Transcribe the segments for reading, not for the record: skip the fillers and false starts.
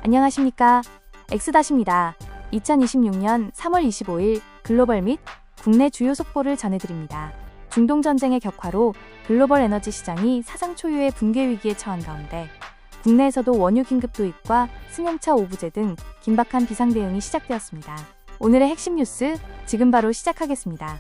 안녕하십니까. 엑스닷입니다. 2026년 3월 25일 글로벌 및 국내 주요 속보를 전해드립니다. 중동 전쟁의 격화로 글로벌 에너지 시장이 사상 초유의 붕괴 위기에 처한 가운데 국내에서도 원유 긴급 도입과 승용차 오부제 등 긴박한 비상 대응이 시작되었습니다. 오늘의 핵심 뉴스 지금 바로 시작하겠습니다.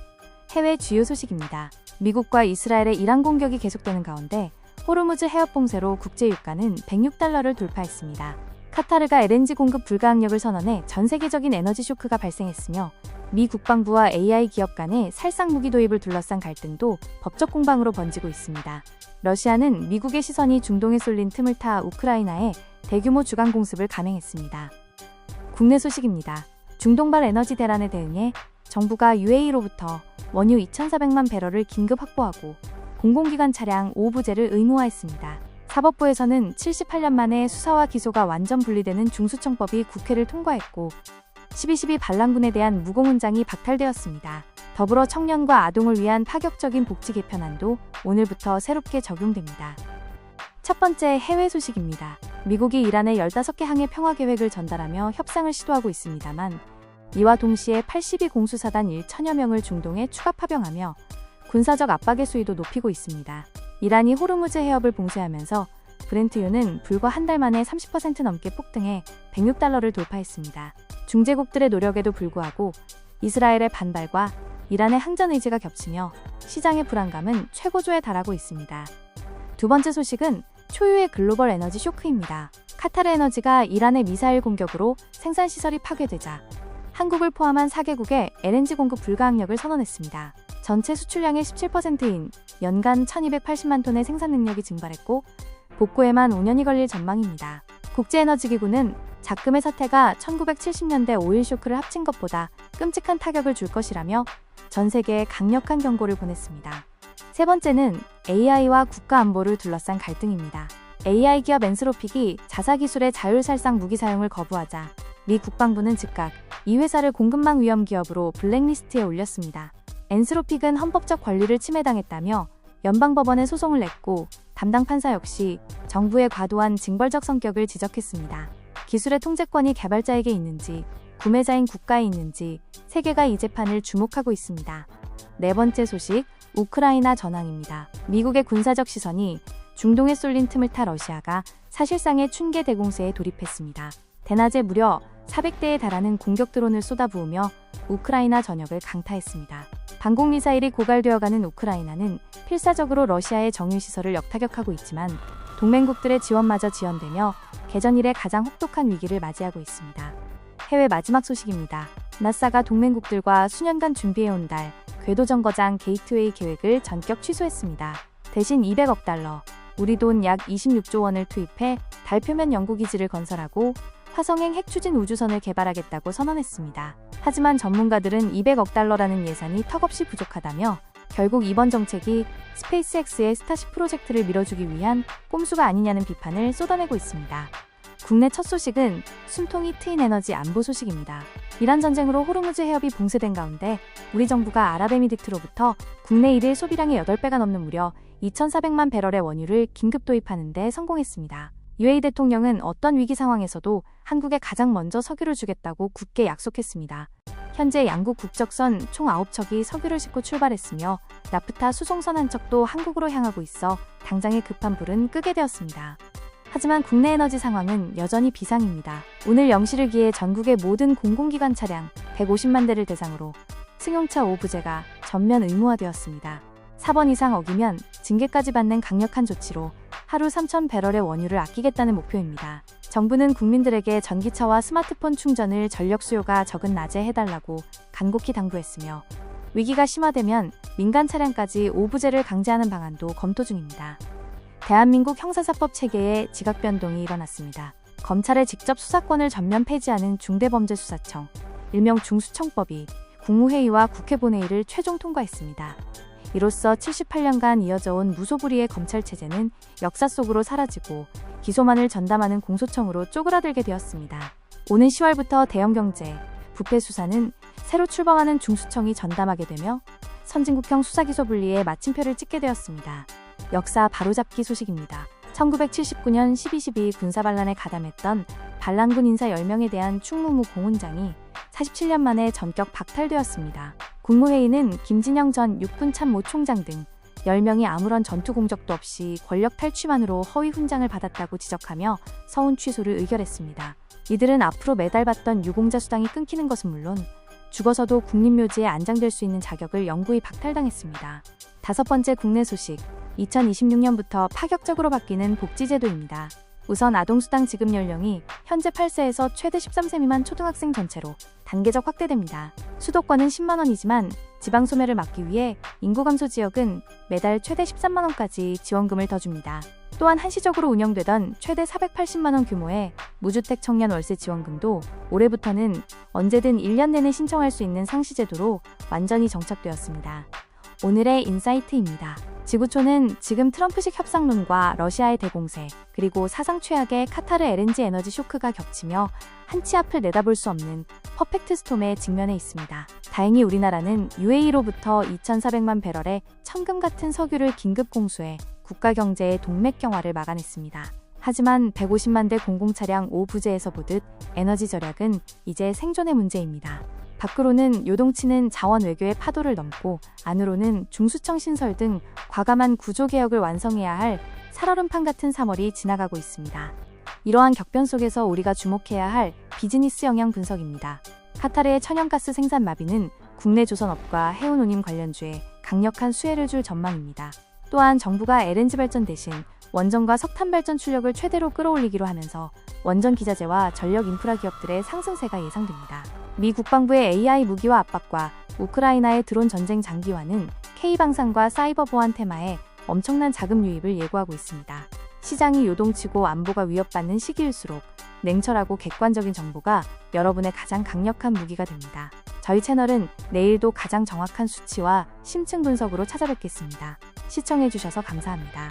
해외 주요 소식입니다. 미국과 이스라엘의 이란 공격이 계속되는 가운데 호르무즈 해협 봉쇄로 국제 유가는 $106를 돌파했습니다. 카타르가 LNG 공급 불가항력을 선언해 전 세계적인 에너지 쇼크가 발생했으며 미 국방부와 AI 기업 간의 살상 무기 도입을 둘러싼 갈등도 법적 공방으로 번지고 있습니다. 러시아는 미국의 시선이 중동에 쏠린 틈을 타 우크라이나에 대규모 주간 공습을 감행했습니다. 국내 소식입니다. 중동발 에너지 대란에 대응해 정부가 UAE로부터 원유 2,400만 배럴을 긴급 확보하고 공공기관 차량 오부제를 의무화했습니다. 사법부에서는 78년 만에 수사와 기소가 완전 분리되는 중수청법이 국회를 통과했고 12.12 반란군에 대한 무공훈장이 박탈되었습니다. 더불어 청년과 아동을 위한 파격적인 복지 개편안도 오늘부터 새롭게 적용됩니다. 첫 번째 해외 소식입니다. 미국이 이란에 15개 항의 평화 계획을 전달하며 협상을 시도하고 있습니다만 이와 동시에 82 공수사단 1천여 명을 중동에 추가 파병하며 군사적 압박의 수위도 높이고 있습니다. 이란이 호르무즈 해협을 봉쇄하면서 브렌트유는 불과 한 달 만에 30% 넘게 폭등해 $106를 돌파했습니다. 중재국들의 노력에도 불구하고 이스라엘의 반발과 이란의 항전 의지가 겹치며 시장의 불안감은 최고조에 달하고 있습니다. 두 번째 소식은 초유의 글로벌 에너지 쇼크입니다. 카타르 에너지가 이란의 미사일 공격으로 생산시설이 파괴되자 한국을 포함한 4개국에 LNG 공급 불가항력을 선언했습니다. 전체 수출량의 17%인 연간 1,280만 톤의 생산 능력이 증발했고 복구에만 5년이 걸릴 전망입니다. 국제에너지기구는 작금의 사태가 1970년대 오일 쇼크를 합친 것보다 끔찍한 타격을 줄 것이라며 전 세계에 강력한 경고를 보냈습니다. 세 번째는 AI와 국가 안보를 둘러싼 갈등입니다. AI 기업 엔스로픽이 자사기술의 자율살상 무기 사용을 거부하자 미 국방부는 즉각 이 회사를 공급망 위험 기업으로 블랙리스트에 올렸습니다. 엔스로픽은 헌법적 권리를 침해당했다며 연방법원에 소송을 냈고 담당 판사 역시 정부의 과도한 징벌적 성격을 지적했습니다. 기술의 통제권이 개발자에게 있는지 구매자인 국가에 있는지 세계가 이 재판을 주목하고 있습니다. 네 번째 소식, 우크라이나 전황입니다. 미국의 군사적 시선이 중동에 쏠린 틈을 타 러시아가 사실상의 춘계 대공세에 돌입했습니다. 대낮에 무려 400대에 달하는 공격 드론을 쏟아부으며 우크라이나 전역을 강타했습니다. 방공미사일이 고갈되어가는 우크라이나는 필사적으로 러시아의 정유시설을 역타격하고 있지만 동맹국들의 지원마저 지연되며 개전 이래 가장 혹독한 위기를 맞이하고 있습니다. 해외 마지막 소식입니다. 나사가 동맹국들과 수년간 준비해온 달 궤도정거장 게이트웨이 계획을 전격 취소했습니다. 대신 $200억, 우리 돈 약 26조 원을 투입해 달 표면 연구기지를 건설하고 화성행 핵추진 우주선을 개발하겠다고 선언했습니다. 하지만 전문가들은 $200억라는 예산이 턱없이 부족하다며 결국 이번 정책이 스페이스X의 스타쉽 프로젝트를 밀어주기 위한 꼼수가 아니냐는 비판을 쏟아내고 있습니다. 국내 첫 소식은 숨통이 트인 에너지 안보 소식입니다. 이란 전쟁으로 호르무즈 해협이 봉쇄된 가운데 우리 정부가 아랍에미리트로부터 국내 1일 소비량의 8배가 넘는 무려 2,400만 배럴의 원유를 긴급 도입하는 데 성공했습니다. UAE 대통령은 어떤 위기 상황에서도 한국에 가장 먼저 석유를 주겠다고 굳게 약속했습니다. 현재 양국 국적선 총 9척이 석유를 싣고 출발했으며 나프타 수송선 한 척도 한국으로 향하고 있어 당장의 급한 불은 끄게 되었습니다. 하지만 국내 에너지 상황은 여전히 비상입니다. 오늘 0시를 기해 전국의 모든 공공기관 차량 150만 대를 대상으로 승용차 오부제가 전면 의무화되었습니다. 4번 이상 어기면 징계까지 받는 강력한 조치로 하루 3,000배럴의 원유를 아끼겠다는 목표입니다. 정부는 국민들에게 전기차와 스마트폰 충전을 전력 수요가 적은 낮에 해달라고 간곡히 당부했으며 위기가 심화되면 민간 차량까지 오부제를 강제하는 방안도 검토 중입니다. 대한민국 형사사법 체계에 지각 변동이 일어났습니다. 검찰의 직접 수사권을 전면 폐지하는 중대범죄수사청, 일명 중수청법이 국무회의와 국회 본회의를 최종 통과했습니다. 이로써 78년간 이어져온 무소불위의 검찰체제는 역사 속으로 사라지고 기소만을 전담하는 공소청으로 쪼그라들게 되었습니다. 오는 10월부터 대형경제, 부패 수사는 새로 출범하는 중수청이 전담하게 되며 선진국형 수사기소 분리에 마침표를 찍게 되었습니다. 역사 바로잡기 소식입니다. 1979년 12.12 군사반란에 가담했던 반란군 인사 10명에 대한 충무무 공훈장이 47년 만에 전격 박탈되었습니다. 국무회의는 김진영 전 육군 참모총장 등 10명이 아무런 전투 공적도 없이 권력 탈취만으로 허위 훈장을 받았다고 지적하며 서훈 취소를 의결했습니다. 이들은 앞으로 매달 받던 유공자 수당이 끊기는 것은 물론 죽어서도 국립묘지에 안장될 수 있는 자격을 영구히 박탈당했습니다. 다섯 번째 국내 소식, 2026년부터 파격적으로 바뀌는 복지제도입니다. 우선 아동수당 지급 연령이 현재 8세에서 최대 13세 미만 초등학생 전체로 단계적 확대됩니다. 수도권은 10만 원이지만 지방 소멸을 막기 위해 인구 감소 지역은 매달 최대 13만 원까지 지원금을 더 줍니다. 또한 한시적으로 운영되던 최대 480만 원 규모의 무주택 청년 월세 지원금도 올해부터는 언제든 1년 내내 신청할 수 있는 상시제도로 완전히 정착되었습니다. 오늘의 인사이트입니다. 지구촌은 지금 트럼프식 협상론과 러시아의 대공세, 그리고 사상 최악의 카타르 LNG 에너지 쇼크가 겹치며 한치 앞을 내다볼 수 없는 퍼펙트 스톰에 직면해 있습니다. 다행히 우리나라는 UAE로부터 2,400만 배럴의 천금 같은 석유를 긴급 공수해 국가 경제의 동맥경화를 막아냈습니다. 하지만 150만 대 공공차량 5부제에서 보듯 에너지 절약은 이제 생존의 문제입니다. 밖으로는 요동치는 자원 외교의 파도를 넘고 안으로는 중수청 신설 등 과감한 구조개혁을 완성해야 할 살얼음판 같은 3월이 지나가고 있습니다. 이러한 격변 속에서 우리가 주목해야 할 비즈니스 영향 분석입니다. 카타르의 천연가스 생산 마비는 국내 조선업과 해운운임 관련주에 강력한 수혜를 줄 전망입니다. 또한 정부가 LNG 발전 대신 원전과 석탄 발전 출력을 최대로 끌어올리기로 하면서 원전 기자재와 전력 인프라 기업들의 상승세가 예상됩니다. 미 국방부의 AI 무기화 압박과 우크라이나의 드론 전쟁 장기화는 K방산과 사이버 보안 테마에 엄청난 자금 유입을 예고하고 있습니다. 시장이 요동치고 안보가 위협받는 시기일수록 냉철하고 객관적인 정보가 여러분의 가장 강력한 무기가 됩니다. 저희 채널은 내일도 가장 정확한 수치와 심층 분석으로 찾아뵙겠습니다. 시청해주셔서 감사합니다.